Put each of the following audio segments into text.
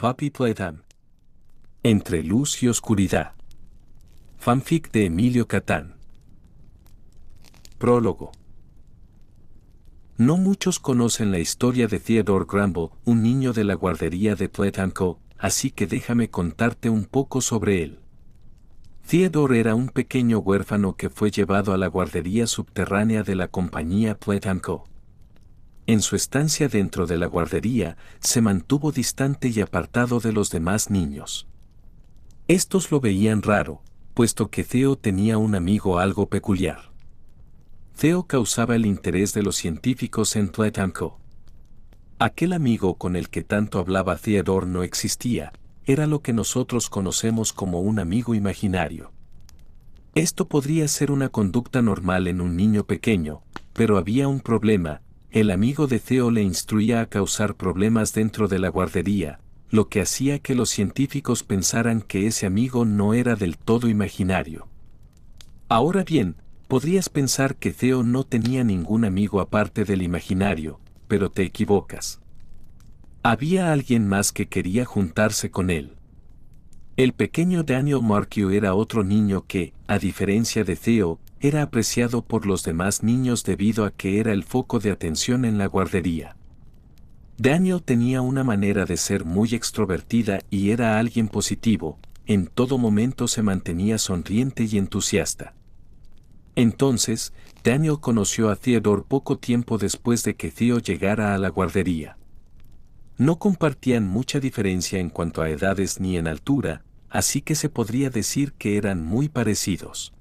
Puppy Playtime. Entre luz y oscuridad. Fanfic de Emilio Catán. Prólogo. No muchos conocen la historia de Theodore Gramble, un niño de la guardería de Playtime Co., así que déjame contarte un poco sobre él. Theodore era un pequeño huérfano que fue llevado a la guardería subterránea de la compañía Playtime Co. En su estancia dentro de la guardería, se mantuvo distante y apartado de los demás niños. Estos lo veían raro, puesto que Theo tenía un amigo algo peculiar. Theo causaba el interés de los científicos en Playtime Co. Aquel amigo con el que tanto hablaba Theodore no existía, era lo que nosotros conocemos como un amigo imaginario. Esto podría ser una conducta normal en un niño pequeño, pero había un problema. El amigo de Theo le instruía a causar problemas dentro de la guardería, lo que hacía que los científicos pensaran que ese amigo no era del todo imaginario. Ahora bien, podrías pensar que Theo no tenía ningún amigo aparte del imaginario, pero te equivocas. Había alguien más que quería juntarse con él. El pequeño Daniel Marquio era otro niño que, a diferencia de Theo, era apreciado por los demás niños debido a que era el foco de atención en la guardería. Daniel tenía una manera de ser muy extrovertida y era alguien positivo, en todo momento se mantenía sonriente y entusiasta. Entonces, Daniel conoció a Theodore poco tiempo después de que Theo llegara a la guardería. No compartían mucha diferencia en cuanto a edades ni en altura, así que se podría decir que eran muy parecidos.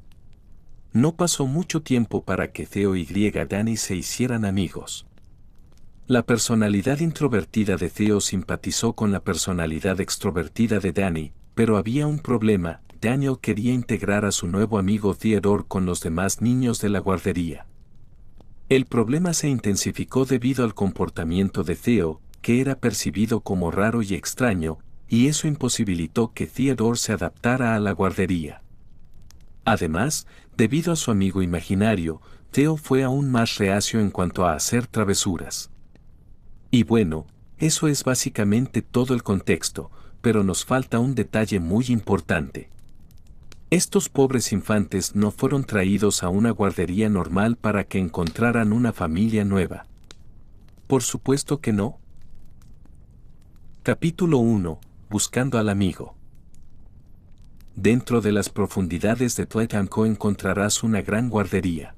No pasó mucho tiempo para que Theo y Danny se hicieran amigos. La personalidad introvertida de Theo simpatizó con la personalidad extrovertida de Danny, pero había un problema. Daniel quería integrar a su nuevo amigo Theodore con los demás niños de la guardería. El problema se intensificó debido al comportamiento de Theo, que era percibido como raro y extraño, y eso imposibilitó que Theodore se adaptara a la guardería. Además, debido a su amigo imaginario, Theo fue aún más reacio en cuanto a hacer travesuras. Y bueno, eso es básicamente todo el contexto, pero nos falta un detalle muy importante. Estos pobres infantes no fueron traídos a una guardería normal para que encontraran una familia nueva. Por supuesto que no. Capítulo 1. Buscando al amigo. Dentro de las profundidades de Playtime Co encontrarás una gran guardería.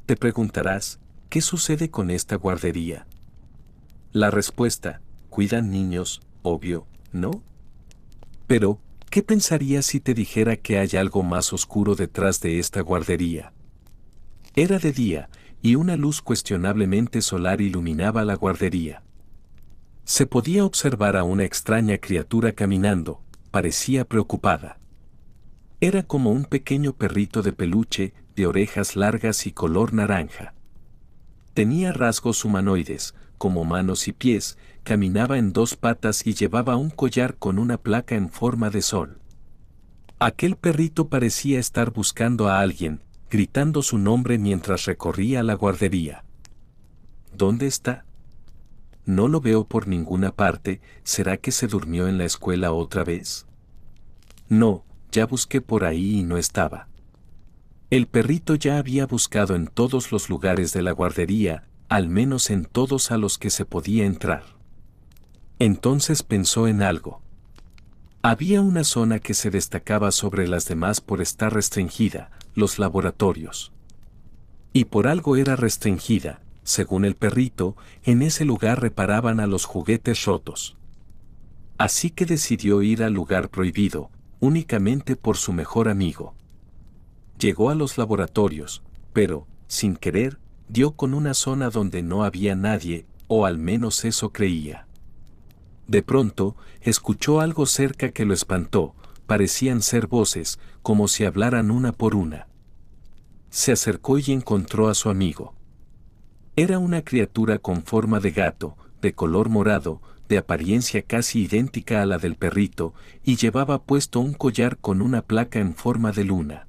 Te preguntarás, ¿qué sucede con esta guardería? La respuesta, cuidan niños, obvio, ¿no? Pero, ¿qué pensarías si te dijera que hay algo más oscuro detrás de esta guardería? Era de día, y una luz cuestionablemente solar iluminaba la guardería. Se podía observar a una extraña criatura caminando, parecía preocupada. Era como un pequeño perrito de peluche, de orejas largas y color naranja. Tenía rasgos humanoides, como manos y pies, caminaba en dos patas y llevaba un collar con una placa en forma de sol. Aquel perrito parecía estar buscando a alguien, gritando su nombre mientras recorría la guardería. ¿Dónde está? No lo veo por ninguna parte. ¿Será que se durmió en la escuela otra vez? No, ya busqué por ahí y no estaba. El perrito ya había buscado en todos los lugares de la guardería, al menos en todos a los que se podía entrar. Entonces pensó en algo. Había una zona que se destacaba sobre las demás por estar restringida, los laboratorios. Y por algo era restringida. Según el perrito, en ese lugar reparaban a los juguetes rotos. Así que decidió ir al lugar prohibido, únicamente por su mejor amigo. Llegó a los laboratorios, pero, sin querer, dio con una zona donde no había nadie, o al menos eso creía. De pronto, escuchó algo cerca que lo espantó, parecían ser voces, como si hablaran una por una. Se acercó y encontró a su amigo. Era una criatura con forma de gato, de color morado, de apariencia casi idéntica a la del perrito, y llevaba puesto un collar con una placa en forma de luna.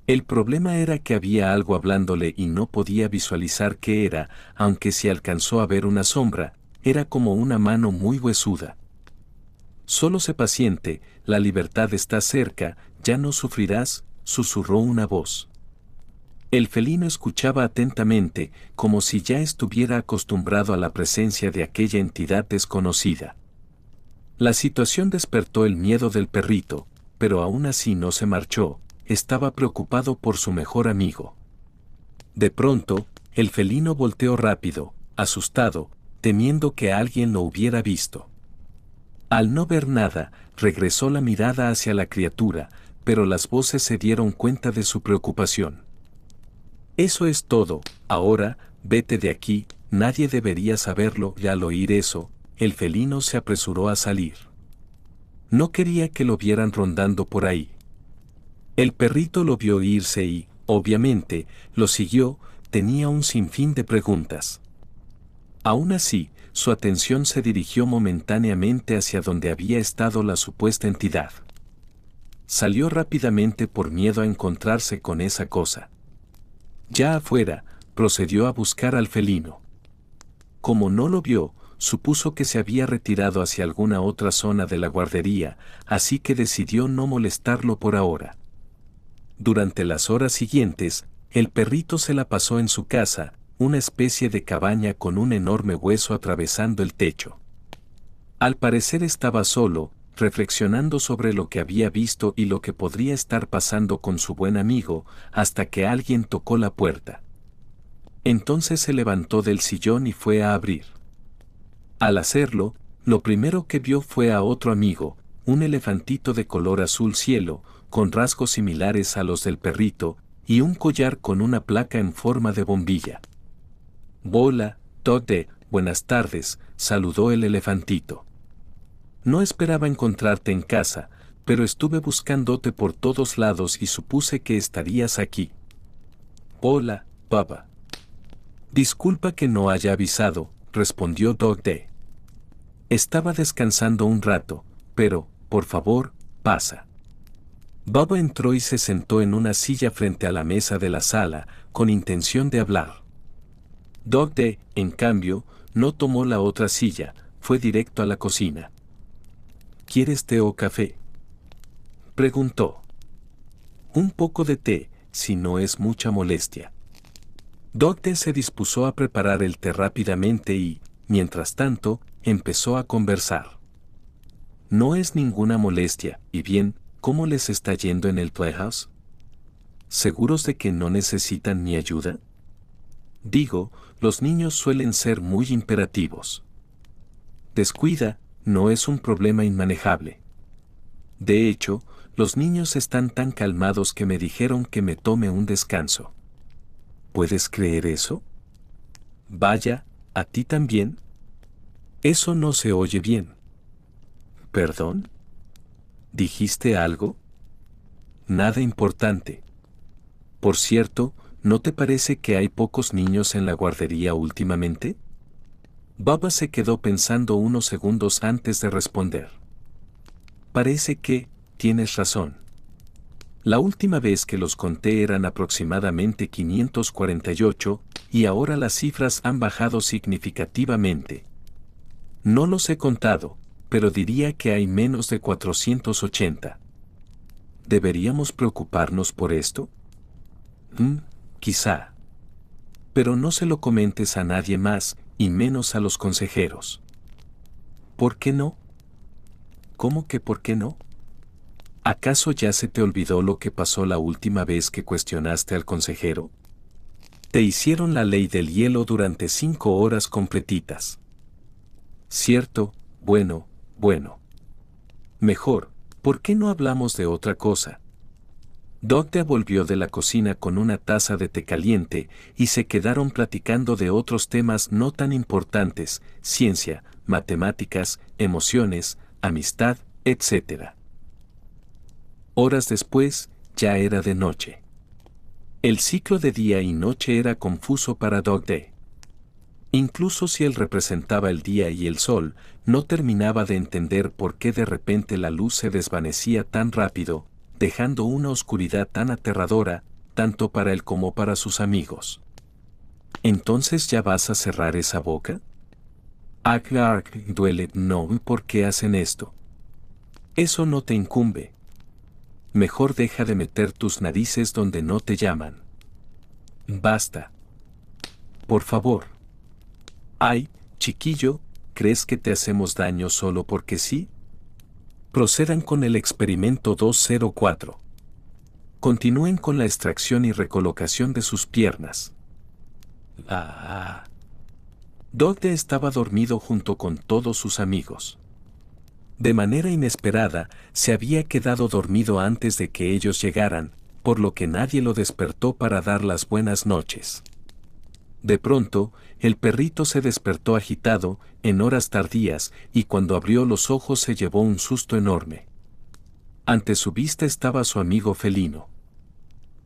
El problema era que había algo hablándole y no podía visualizar qué era, aunque sí alcanzó a ver una sombra, era como una mano muy huesuda. Solo sé paciente, la libertad está cerca, ya no sufrirás, susurró una voz. El felino escuchaba atentamente, como si ya estuviera acostumbrado a la presencia de aquella entidad desconocida. La situación despertó el miedo del perrito, pero aún así no se marchó, estaba preocupado por su mejor amigo. De pronto, el felino volteó rápido, asustado, temiendo que alguien lo hubiera visto. Al no ver nada, regresó la mirada hacia la criatura, pero las voces se dieron cuenta de su preocupación. Eso es todo, ahora, vete de aquí, nadie debería saberlo, y al oír eso, el felino se apresuró a salir. No quería que lo vieran rondando por ahí. El perrito lo vio irse y, obviamente, lo siguió, tenía un sinfín de preguntas. Aún así, su atención se dirigió momentáneamente hacia donde había estado la supuesta entidad. Salió rápidamente por miedo a encontrarse con esa cosa. Ya afuera, procedió a buscar al felino. Como no lo vio, supuso que se había retirado hacia alguna otra zona de la guardería, así que decidió no molestarlo por ahora. Durante las horas siguientes, el perrito se la pasó en su casa, una especie de cabaña con un enorme hueso atravesando el techo. Al parecer estaba solo, reflexionando sobre lo que había visto y lo que podría estar pasando con su buen amigo, hasta que alguien tocó la puerta. Entonces se levantó del sillón y fue a abrir. Al hacerlo, lo primero que vio fue a otro amigo, un elefantito de color azul cielo, con rasgos similares a los del perrito, y un collar con una placa en forma de bombilla. «Hola, Dogde, buenas tardes», saludó el elefantito. «No esperaba encontrarte en casa, pero estuve buscándote por todos lados y supuse que estarías aquí». «Hola, papá». «Disculpa que no haya avisado», respondió Dogde. «Estaba descansando un rato, pero, por favor, pasa». Baba entró y se sentó en una silla frente a la mesa de la sala, con intención de hablar. Dogde, en cambio, no tomó la otra silla, fue directo a la cocina. «¿Quieres té o café?», preguntó. «Un poco de té, si no es mucha molestia». Dogde se dispuso a preparar el té rápidamente y, mientras tanto, empezó a conversar. «No es ninguna molestia, y bien, ¿cómo les está yendo en el Playhouse? ¿Seguros de que no necesitan mi ayuda? Digo, los niños suelen ser muy imperativos. Descuida, no es un problema inmanejable. De hecho, los niños están tan calmados que me dijeron que me tome un descanso». ¿Puedes creer eso? Vaya, ¿a ti también? Eso no se oye bien. ¿Perdón? ¿Dijiste algo? Nada importante. Por cierto, ¿no te parece que hay pocos niños en la guardería últimamente? Baba se quedó pensando unos segundos antes de responder. Parece que, tienes razón. La última vez que los conté eran aproximadamente 548, y ahora las cifras han bajado significativamente. No los he contado, pero diría que hay menos de 480. ¿Deberíamos preocuparnos por esto? Quizá. Pero no se lo comentes a nadie más, y menos a los consejeros. ¿Por qué no? ¿Cómo que por qué no? ¿Acaso ya se te olvidó lo que pasó la última vez que cuestionaste al consejero? Te hicieron la ley del hielo durante 5 horas completitas. Cierto, bueno. Mejor, ¿por qué no hablamos de otra cosa? Dogde volvió de la cocina con una taza de té caliente y se quedaron platicando de otros temas no tan importantes, ciencia, matemáticas, emociones, amistad, etc. Horas después, ya era de noche. El ciclo de día y noche era confuso para Dogde. Incluso si él representaba el día y el sol, no terminaba de entender por qué de repente la luz se desvanecía tan rápido, dejando una oscuridad tan aterradora, tanto para él como para sus amigos. ¿Entonces ya vas a cerrar esa boca? Duele, no, ¿por qué hacen esto? Eso no te incumbe. Mejor deja de meter tus narices donde no te llaman. Basta. Por favor. Ay, chiquillo, ¿crees que te hacemos daño solo porque sí? Procedan con el experimento 204. Continúen con la extracción y recolocación de sus piernas. Dogde estaba dormido junto con todos sus amigos. De manera inesperada, se había quedado dormido antes de que ellos llegaran, por lo que nadie lo despertó para dar las buenas noches. De pronto, el perrito se despertó agitado, en horas tardías, y cuando abrió los ojos se llevó un susto enorme. Ante su vista estaba su amigo felino.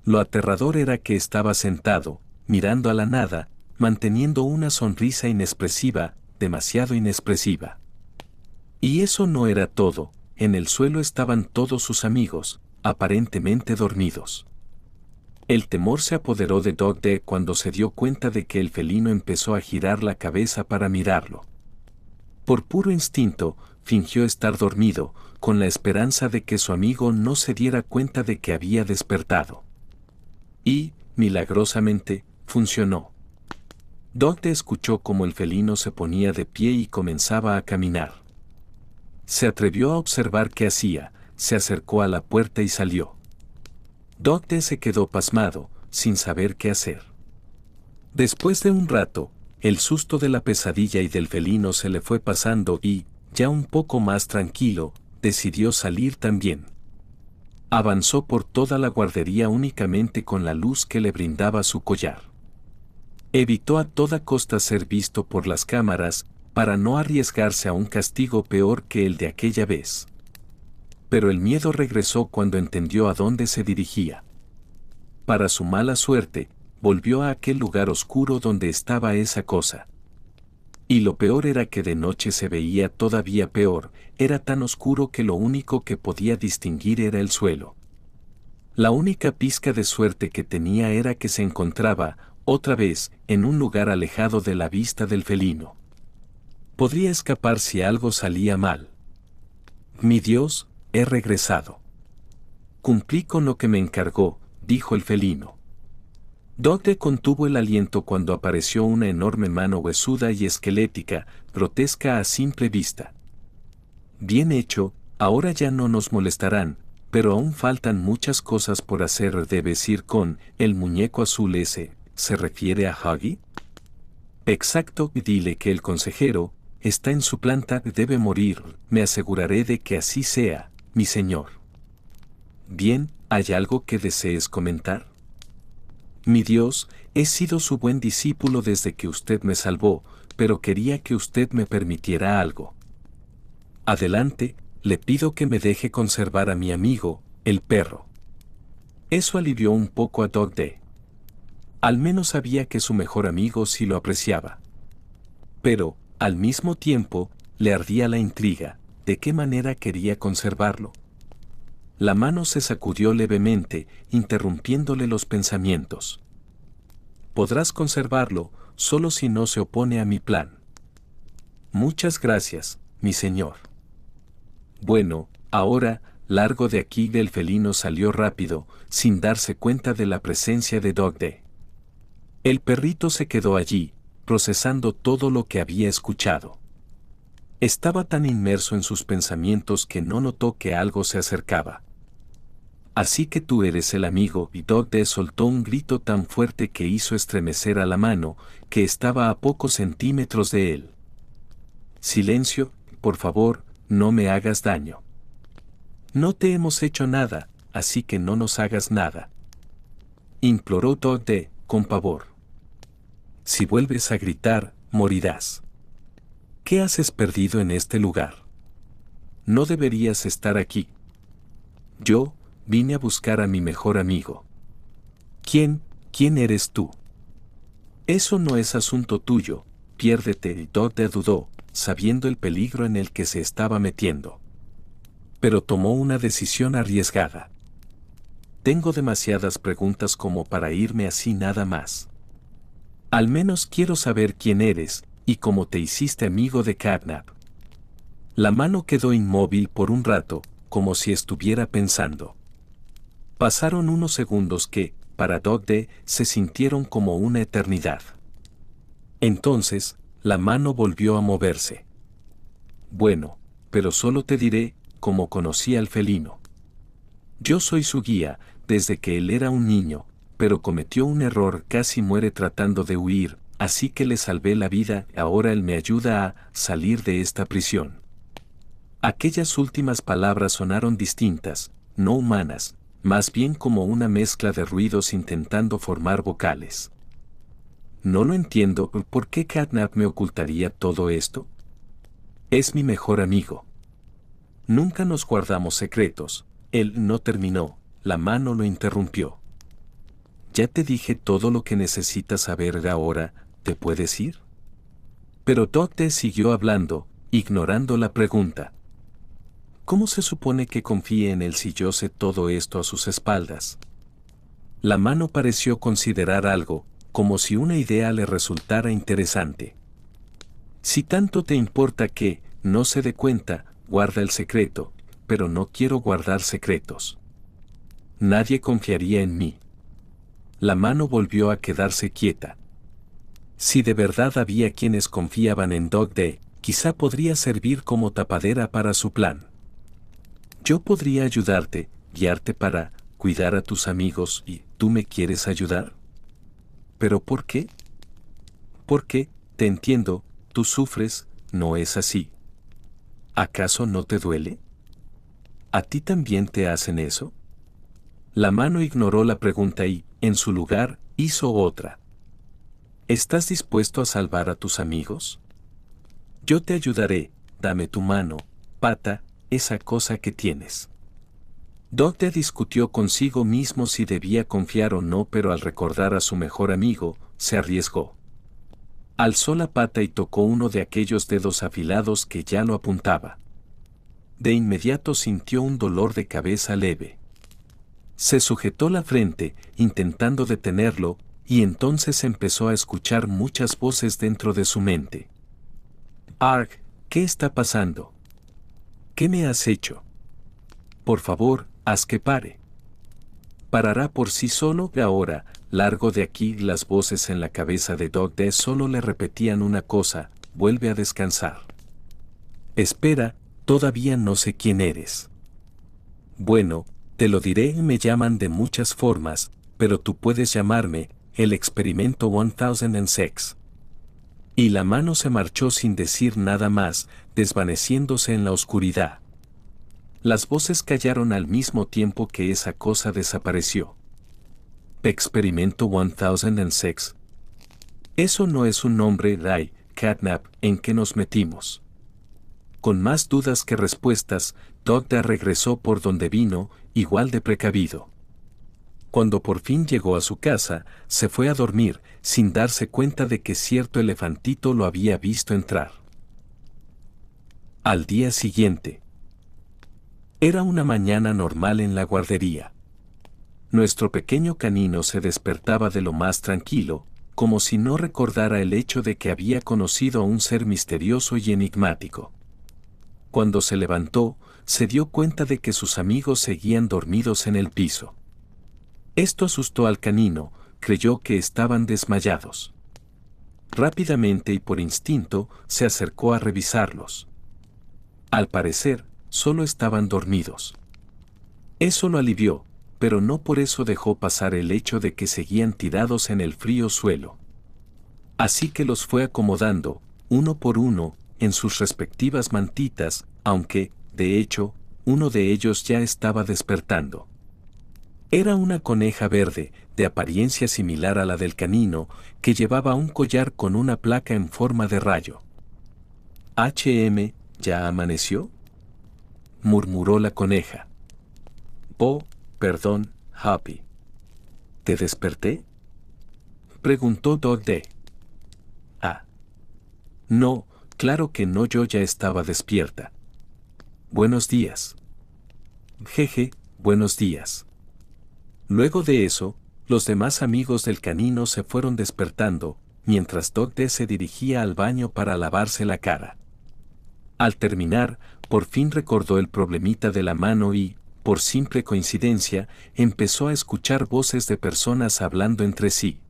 Lo aterrador era que estaba sentado, mirando a la nada, manteniendo una sonrisa inexpresiva, demasiado inexpresiva. Y eso no era todo, en el suelo estaban todos sus amigos, aparentemente dormidos. El temor se apoderó de Dogde cuando se dio cuenta de que el felino empezó a girar la cabeza para mirarlo. Por puro instinto, fingió estar dormido, con la esperanza de que su amigo no se diera cuenta de que había despertado. Y, milagrosamente, funcionó. Dogde escuchó cómo el felino se ponía de pie y comenzaba a caminar. Se atrevió a observar qué hacía, se acercó a la puerta y salió. Dogde se quedó pasmado, sin saber qué hacer. Después de un rato, el susto de la pesadilla y del felino se le fue pasando y, ya un poco más tranquilo, decidió salir también. Avanzó por toda la guardería únicamente con la luz que le brindaba su collar. Evitó a toda costa ser visto por las cámaras, para no arriesgarse a un castigo peor que el de aquella vez. Pero el miedo regresó cuando entendió a dónde se dirigía. Para su mala suerte, volvió a aquel lugar oscuro donde estaba esa cosa. Y lo peor era que de noche se veía todavía peor, era tan oscuro que lo único que podía distinguir era el suelo. La única pizca de suerte que tenía era que se encontraba, otra vez, en un lugar alejado de la vista del felino. Podría escapar si algo salía mal. Mi Dios, he regresado. Cumplí con lo que me encargó, dijo el felino. Dogde contuvo el aliento cuando apareció una enorme mano huesuda y esquelética, grotesca a simple vista. Bien hecho, ahora ya no nos molestarán, pero aún faltan muchas cosas por hacer. Debes ir con el muñeco azul ese. ¿Se refiere a Huggy? Exacto, dile que el consejero está en su planta, debe morir, me aseguraré de que así sea, mi señor. Bien, ¿hay algo que desees comentar? Mi Dios, he sido su buen discípulo desde que usted me salvó, pero quería que usted me permitiera algo. Adelante, le pido que me deje conservar a mi amigo, el perro. Eso alivió un poco a Dogde. Al menos sabía que su mejor amigo sí lo apreciaba. Pero, al mismo tiempo, le ardía la intriga, ¿de qué manera quería conservarlo? La mano se sacudió levemente, interrumpiéndole los pensamientos. Podrás conservarlo, solo si no se opone a mi plan. Muchas gracias, mi señor. Bueno, ahora, largo de aquí. El felino salió rápido, sin darse cuenta de la presencia de Dogde. El perrito se quedó allí, procesando todo lo que había escuchado. Estaba tan inmerso en sus pensamientos que no notó que algo se acercaba. Así que tú eres el amigo, y Dogde soltó un grito tan fuerte que hizo estremecer a la mano, que estaba a pocos centímetros de él. Silencio, por favor, no me hagas daño. No te hemos hecho nada, así que no nos hagas nada. Imploró Dogde, con pavor. Si vuelves a gritar, morirás. ¿Qué haces perdido en este lugar? No deberías estar aquí. Yo vine a buscar a mi mejor amigo. ¿Quién eres tú? Eso no es asunto tuyo, piérdete. Y Dogde dudó, sabiendo el peligro en el que se estaba metiendo. Pero tomó una decisión arriesgada. Tengo demasiadas preguntas como para irme así nada más. Al menos quiero saber quién eres, y cómo te hiciste amigo de Catnap. La mano quedó inmóvil por un rato, como si estuviera pensando. Pasaron unos segundos que, para Dogde, se sintieron como una eternidad. Entonces, la mano volvió a moverse. Bueno, pero solo te diré, cómo conocí al felino. Yo soy su guía, desde que él era un niño, pero cometió un error, casi muere tratando de huir, así que le salvé la vida, ahora él me ayuda a salir de esta prisión. Aquellas últimas palabras sonaron distintas, no humanas, más bien como una mezcla de ruidos intentando formar vocales. No lo entiendo, ¿por qué Catnap me ocultaría todo esto? Es mi mejor amigo. Nunca nos guardamos secretos. Él no terminó, la mano lo interrumpió. Ya te dije todo lo que necesitas saber ahora, ¿te puedes ir? Pero Dogde siguió hablando, ignorando la pregunta. ¿Cómo se supone que confíe en él si yo sé todo esto a sus espaldas? La mano pareció considerar algo, como si una idea le resultara interesante. Si tanto te importa que, no se dé cuenta, guarda el secreto, pero no quiero guardar secretos. Nadie confiaría en mí. La mano volvió a quedarse quieta. Si de verdad había quienes confiaban en Dogde, quizá podría servir como tapadera para su plan. Yo podría ayudarte, guiarte para cuidar a tus amigos y ¿tú me quieres ayudar? ¿Pero por qué? Porque, te entiendo, tú sufres, ¿no es así? ¿Acaso no te duele? ¿A ti también te hacen eso? La mano ignoró la pregunta y, en su lugar, hizo otra. ¿Estás dispuesto a salvar a tus amigos? Yo te ayudaré, dame tu mano, pata, esa cosa que tienes. Dogde discutió consigo mismo si debía confiar o no, pero al recordar a su mejor amigo, se arriesgó. Alzó la pata y tocó uno de aquellos dedos afilados que ya lo apuntaba. De inmediato sintió un dolor de cabeza leve. Se sujetó la frente, intentando detenerlo, y entonces empezó a escuchar muchas voces dentro de su mente. «Arg, ¿qué está pasando? ¿Qué me has hecho? Por favor, haz que pare. Parará por sí solo». Ahora, largo de aquí, las voces en la cabeza de Dogde solo le repetían una cosa: vuelve a descansar. Espera, todavía no sé quién eres. Bueno, te lo diré, me llaman de muchas formas, pero tú puedes llamarme el experimento 1006. Y la mano se marchó sin decir nada más, desvaneciéndose en la oscuridad. Las voces callaron al mismo tiempo que esa cosa desapareció. Experimento 1006. Eso no es un nombre, Ray, Catnap, ¿en qué nos metimos? Con más dudas que respuestas, Dogde regresó por donde vino, igual de precavido. Cuando por fin llegó a su casa, se fue a dormir, sin darse cuenta de que cierto elefantito lo había visto entrar. Al día siguiente. Era una mañana normal en la guardería. Nuestro pequeño canino se despertaba de lo más tranquilo, como si no recordara el hecho de que había conocido a un ser misterioso y enigmático. Cuando se levantó, se dio cuenta de que sus amigos seguían dormidos en el piso. Esto asustó al canino, creyó que estaban desmayados. Rápidamente y por instinto, se acercó a revisarlos. Al parecer, solo estaban dormidos. Eso lo alivió, pero no por eso dejó pasar el hecho de que seguían tirados en el frío suelo. Así que los fue acomodando, uno por uno, en sus respectivas mantitas, aunque, de hecho, uno de ellos ya estaba despertando. Era una coneja verde, de apariencia similar a la del canino, que llevaba un collar con una placa en forma de rayo. ¿Ya amaneció?, murmuró la coneja. Perdón, Happy. ¿Te desperté?, preguntó Dogde. No, claro que no, yo ya estaba despierta. Buenos días. Jeje, buenos días. Luego de eso, los demás amigos del canino se fueron despertando, mientras Dogde se dirigía al baño para lavarse la cara. Al terminar, por fin recordó el problemita de la mano y, por simple coincidencia, empezó a escuchar voces de personas hablando entre sí.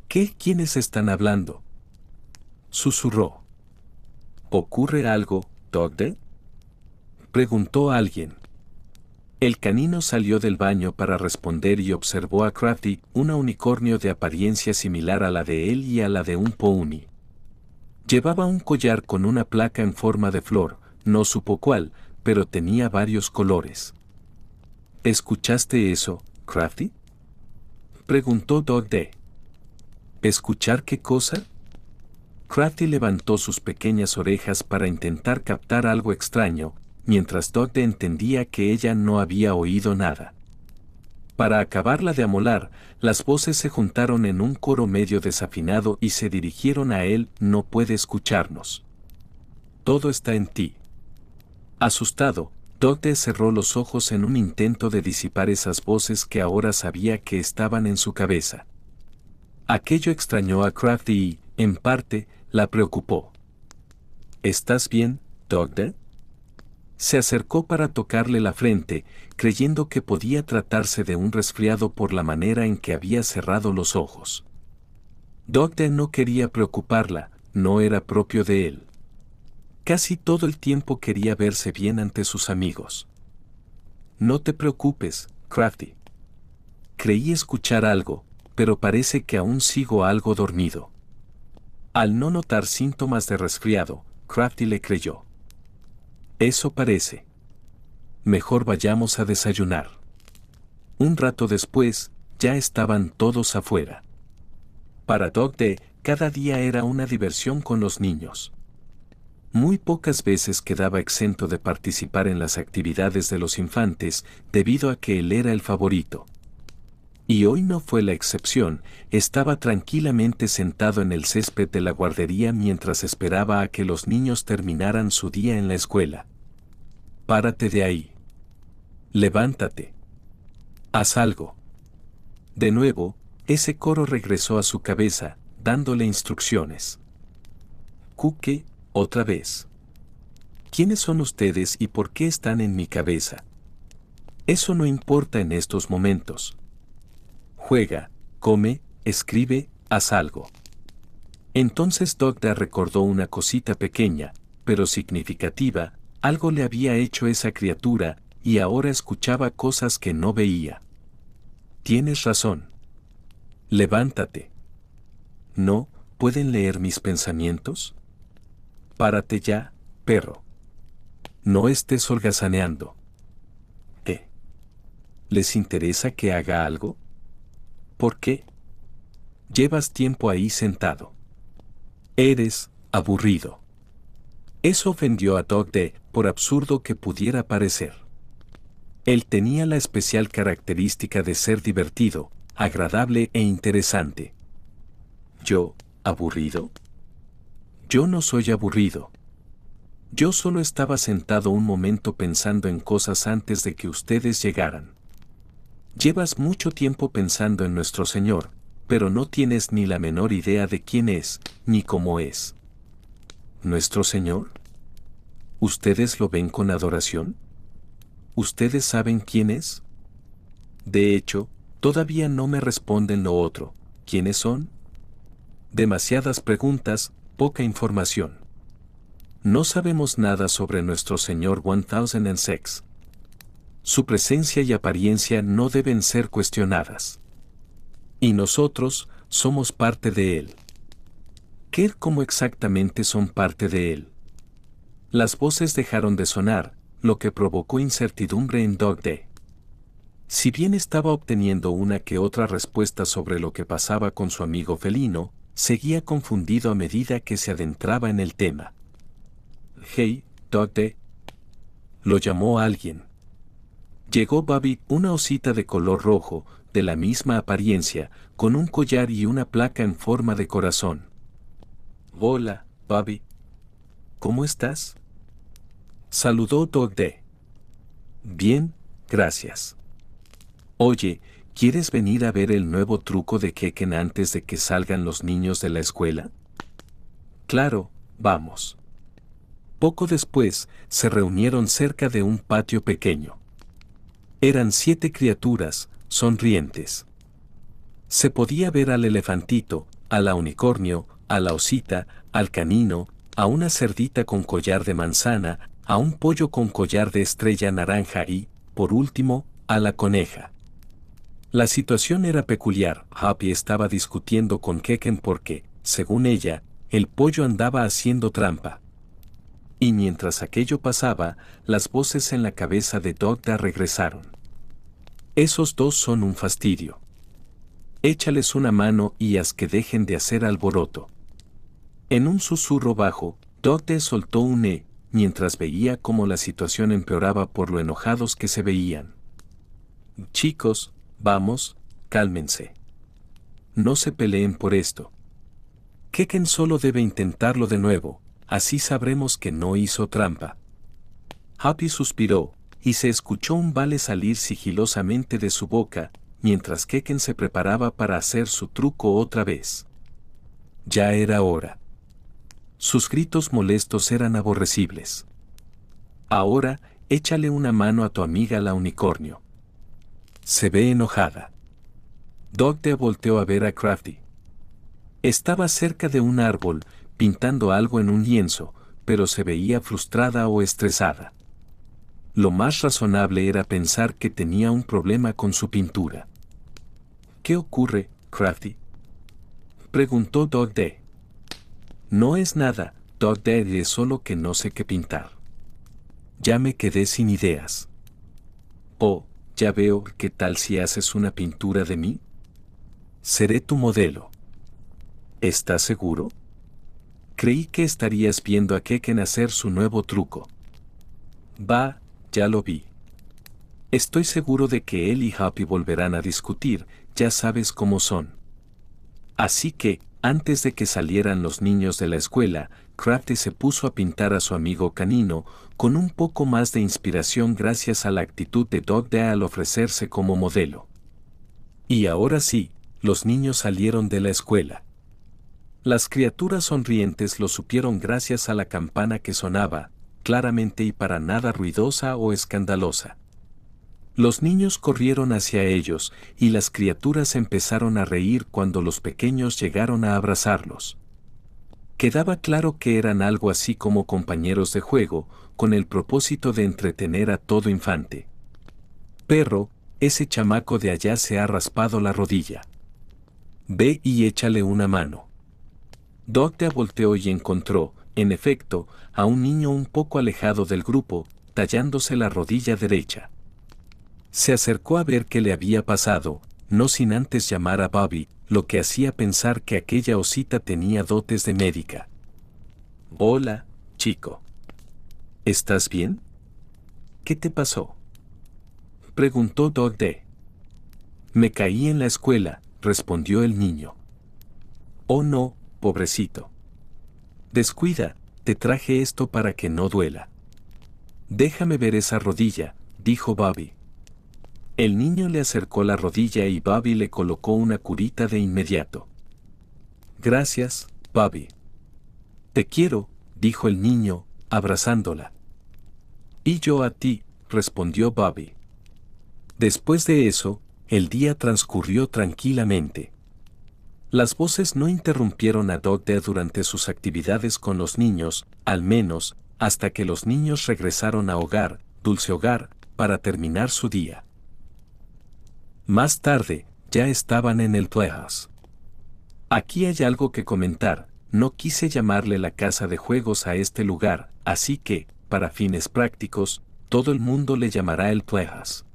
¿Qué? ¿Quiénes están hablando? Susurró. ¿Ocurre algo, Dogde? Preguntó alguien. El canino salió del baño para responder y observó a Crafty, un unicornio de apariencia similar a la de él y a la de un pony. Llevaba un collar con una placa en forma de flor, no supo cuál, pero tenía varios colores. ¿Escuchaste eso, Crafty? Preguntó Dogde. ¿Escuchar qué cosa? Crafty levantó sus pequeñas orejas para intentar captar algo extraño, mientras Dogde entendía que ella no había oído nada. Para acabarla de amolar, las voces se juntaron en un coro medio desafinado y se dirigieron a él. No puede escucharnos. Todo está en ti. Asustado, Dogde cerró los ojos en un intento de disipar esas voces que ahora sabía que estaban en su cabeza. Aquello extrañó a Crafty y, en parte, la preocupó. ¿Estás bien, Dogde? Se acercó para tocarle la frente, creyendo que podía tratarse de un resfriado por la manera en que había cerrado los ojos. Dogde no quería preocuparla, no era propio de él. Casi todo el tiempo quería verse bien ante sus amigos. No te preocupes, Crafty. Creí escuchar algo, pero parece que aún sigo algo dormido. Al no notar síntomas de resfriado, Crafty le creyó. Eso parece. Mejor vayamos a desayunar. Un rato después, ya estaban todos afuera. Para Dogde, cada día era una diversión con los niños. Muy pocas veces quedaba exento de participar en las actividades de los infantes, debido a que él era el favorito. Y hoy no fue la excepción. Estaba tranquilamente sentado en el césped de la guardería mientras esperaba a que los niños terminaran su día en la escuela. Párate de ahí. Levántate. Haz algo. De nuevo, ese coro regresó a su cabeza, dándole instrucciones. Cuque, otra vez. ¿Quiénes son ustedes y por qué están en mi cabeza? Eso no importa en estos momentos. Juega, come, escribe, haz algo. Entonces Dogde recordó una cosita pequeña, pero significativa. Algo le había hecho esa criatura, y ahora escuchaba cosas que no veía. Tienes razón. Levántate. ¿No pueden leer mis pensamientos? Párate ya, perro. No estés holgazaneando. ¿Qué? ¿Les interesa que haga algo? ¿Por qué? Llevas tiempo ahí sentado. Eres aburrido. Eso ofendió a Dogde, por absurdo que pudiera parecer. Él tenía la especial característica de ser divertido, agradable e interesante. ¿Yo, aburrido? Yo no soy aburrido. Yo solo estaba sentado un momento pensando en cosas antes de que ustedes llegaran. Llevas mucho tiempo pensando en nuestro Señor, pero no tienes ni la menor idea de quién es, ni cómo es. ¿Nuestro Señor? ¿Ustedes lo ven con adoración? ¿Ustedes saben quién es? De hecho, todavía no me responden lo otro. ¿Quiénes son? Demasiadas preguntas, poca información. No sabemos nada sobre nuestro Señor 1006. Su presencia y apariencia no deben ser cuestionadas. Y nosotros somos parte de Él. ¿Qué cómo exactamente son parte de Él? Las voces dejaron de sonar, lo que provocó incertidumbre en Dogde. Si bien estaba obteniendo una que otra respuesta sobre lo que pasaba con su amigo felino, seguía confundido a medida que se adentraba en el tema. «Hey, Dogde», lo llamó alguien. Llegó Bobby, una osita de color rojo, de la misma apariencia, con un collar y una placa en forma de corazón. «Hola, Bobby. ¿Cómo estás?», saludó Dogde. «Bien, gracias. Oye, ¿quieres venir a ver el nuevo truco de Keken antes de que salgan los niños de la escuela?». «Claro, vamos». Poco después, se reunieron cerca de un patio pequeño. Eran 7 criaturas, sonrientes. Se podía ver al elefantito, a la unicornio, a la osita, al canino, a una cerdita con collar de manzana, a un pollo con collar de estrella naranja y, por último, a la coneja. La situación era peculiar. Happy estaba discutiendo con Keken porque, según ella, el pollo andaba haciendo trampa. Y mientras aquello pasaba, las voces en la cabeza de Dogda regresaron. Esos dos son un fastidio. Échales una mano y haz que dejen de hacer alboroto. En un susurro bajo, Dogda soltó un mientras veía cómo la situación empeoraba por lo enojados que se veían. Chicos, vamos, cálmense. No se peleen por esto. Keken solo debe intentarlo de nuevo, así sabremos que no hizo trampa. Happy suspiró, y se escuchó un vale salir sigilosamente de su boca, mientras Keken se preparaba para hacer su truco otra vez. Ya era hora. Sus gritos molestos eran aborrecibles. Ahora, échale una mano a tu amiga la unicornio. Se ve enojada. Dogda volteó a ver a Crafty. Estaba cerca de un árbol, pintando algo en un lienzo, pero se veía frustrada o estresada. Lo más razonable era pensar que tenía un problema con su pintura. ¿Qué ocurre, Crafty?, preguntó Dogda. No es nada, Dogda, es solo que no sé qué pintar. Ya me quedé sin ideas. Oh, ya veo. ¿Qué tal si haces una pintura de mí? Seré tu modelo. ¿Estás seguro? Creí que estarías viendo a Keken hacer su nuevo truco. Va, ya lo vi. Estoy seguro de que él y Happy volverán a discutir, ya sabes cómo son. Así que, antes de que salieran los niños de la escuela, Crafty se puso a pintar a su amigo canino, con un poco más de inspiración gracias a la actitud de Dogda al ofrecerse como modelo. Y ahora sí, los niños salieron de la escuela. Las criaturas sonrientes lo supieron gracias a la campana que sonaba, claramente y para nada ruidosa o escandalosa. Los niños corrieron hacia ellos, y las criaturas empezaron a reír cuando los pequeños llegaron a abrazarlos. Quedaba claro que eran algo así como compañeros de juego, con el propósito de entretener a todo infante. Perro, ese chamaco de allá se ha raspado la rodilla. Ve y échale una mano. Dogda volteó y encontró, en efecto, a un niño un poco alejado del grupo, tallándose la rodilla derecha. Se acercó a ver qué le había pasado, no sin antes llamar a Bobby, lo que hacía pensar que aquella osita tenía dotes de médica. Hola, chico. ¿Estás bien? ¿Qué te pasó?, preguntó Dogda. Me caí en la escuela, respondió el niño. Oh no, pobrecito. Descuida, te traje esto para que no duela. Déjame ver esa rodilla, dijo Bobby. El niño le acercó la rodilla y Bobby le colocó una curita de inmediato. Gracias, Bobby. Te quiero, dijo el niño, abrazándola. Y yo a ti, respondió Bobby. Después de eso, el día transcurrió tranquilamente. Las voces no interrumpieron a Dogda durante sus actividades con los niños, al menos, hasta que los niños regresaron a hogar, dulce hogar, para terminar su día. Más tarde, ya estaban en el Playhouse. Aquí hay algo que comentar. No quise llamarle la casa de juegos a este lugar, así que, para fines prácticos, todo el mundo le llamará el Playhouse.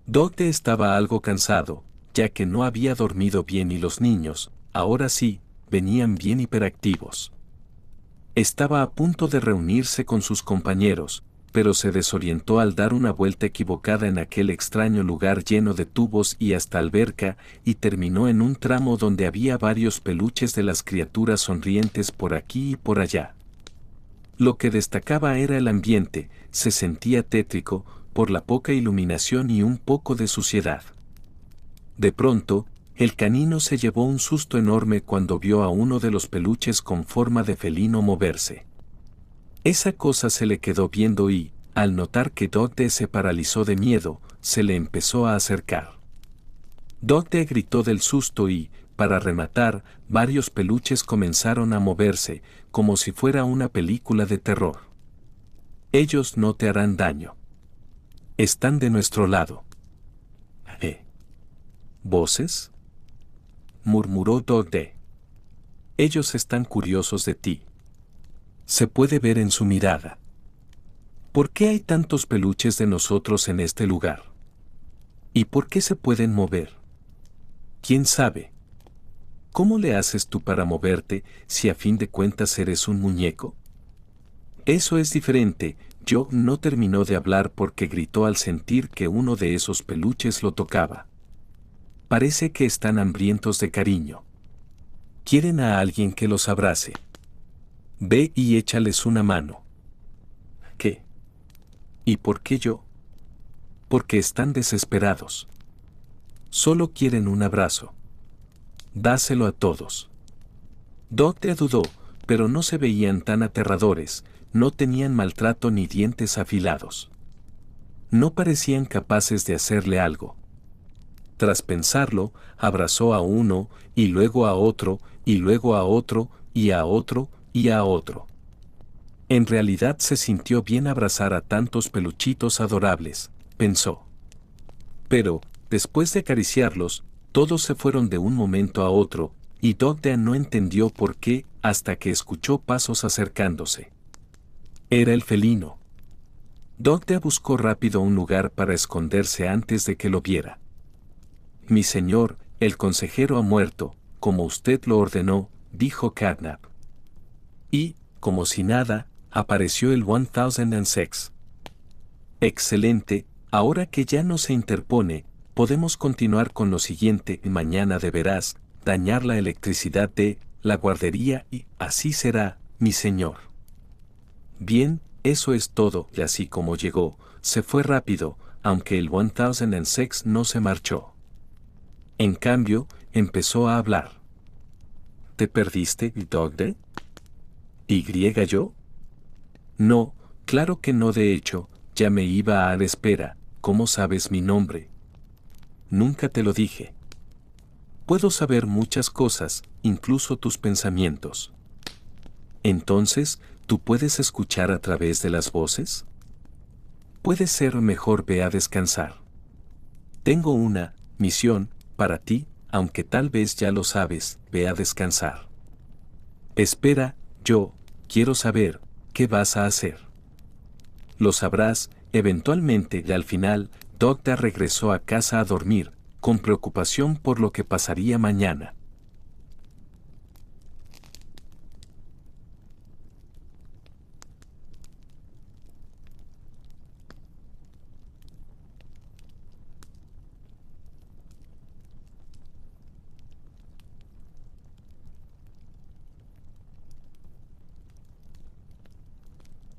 Dogda estaba algo cansado, ya que no había dormido bien y los niños, ahora sí, venían bien hiperactivos. Estaba a punto de reunirse con sus compañeros, pero se desorientó al dar una vuelta equivocada en aquel extraño lugar lleno de tubos y hasta alberca, y terminó en un tramo donde había varios peluches de las criaturas sonrientes por aquí y por allá. Lo que destacaba era el ambiente, se sentía tétrico, por la poca iluminación y un poco de suciedad. De pronto, el canino se llevó un susto enorme cuando vio a uno de los peluches con forma de felino moverse. Esa cosa se le quedó viendo y, al notar que Dogde se paralizó de miedo, se le empezó a acercar. Dogde gritó del susto y, para rematar, varios peluches comenzaron a moverse, como si fuera una película de terror. Ellos no te harán daño. Están de nuestro lado. ¿Voces? Murmuró Dogde. Ellos están curiosos de ti. Se puede ver en su mirada. ¿Por qué hay tantos peluches de nosotros en este lugar? ¿Y por qué se pueden mover? ¿Quién sabe? ¿Cómo le haces tú para moverte si a fin de cuentas eres un muñeco? Eso es diferente. Joe no terminó de hablar porque gritó al sentir que uno de esos peluches lo tocaba. Parece que están hambrientos de cariño. Quieren a alguien que los abrace. Ve y échales una mano. ¿Qué? ¿Y por qué yo? Porque están desesperados. Solo quieren un abrazo. Dáselo a todos. Dogde dudó, pero no se veían tan aterradores, no tenían maltrato ni dientes afilados. No parecían capaces de hacerle algo. Tras pensarlo, abrazó a uno, y luego a otro, y luego a otro, y a otro, y a otro. En realidad se sintió bien abrazar a tantos peluchitos adorables, pensó. Pero, después de acariciarlos, todos se fueron de un momento a otro, y Dogde no entendió por qué hasta que escuchó pasos acercándose. Era el felino. Dogde buscó rápido un lugar para esconderse antes de que lo viera. Mi señor, el consejero ha muerto, como usted lo ordenó, dijo Catnap. Y, como si nada, apareció el 1006. Excelente, ahora que ya no se interpone, podemos continuar con lo siguiente. Mañana deberás dañar la electricidad de la guardería y así será, mi señor. Bien, eso es todo. Y así como llegó, se fue rápido, aunque el 1006 no se marchó. En cambio, empezó a hablar. ¿Te perdiste, Dogde? ¿Y yo? No, claro que no. De hecho, ya me iba a la espera. ¿Cómo sabes mi nombre? Nunca te lo dije. Puedo saber muchas cosas, incluso tus pensamientos. Entonces, ¿tú puedes escuchar a través de las voces? Puede ser mejor. Ve a descansar. Tengo una misión para ti, aunque tal vez ya lo sabes. Ve a descansar. Espera, yo quiero saber, ¿qué vas a hacer? Lo sabrás, eventualmente. Y al final, Dogde regresó a casa a dormir, con preocupación por lo que pasaría mañana.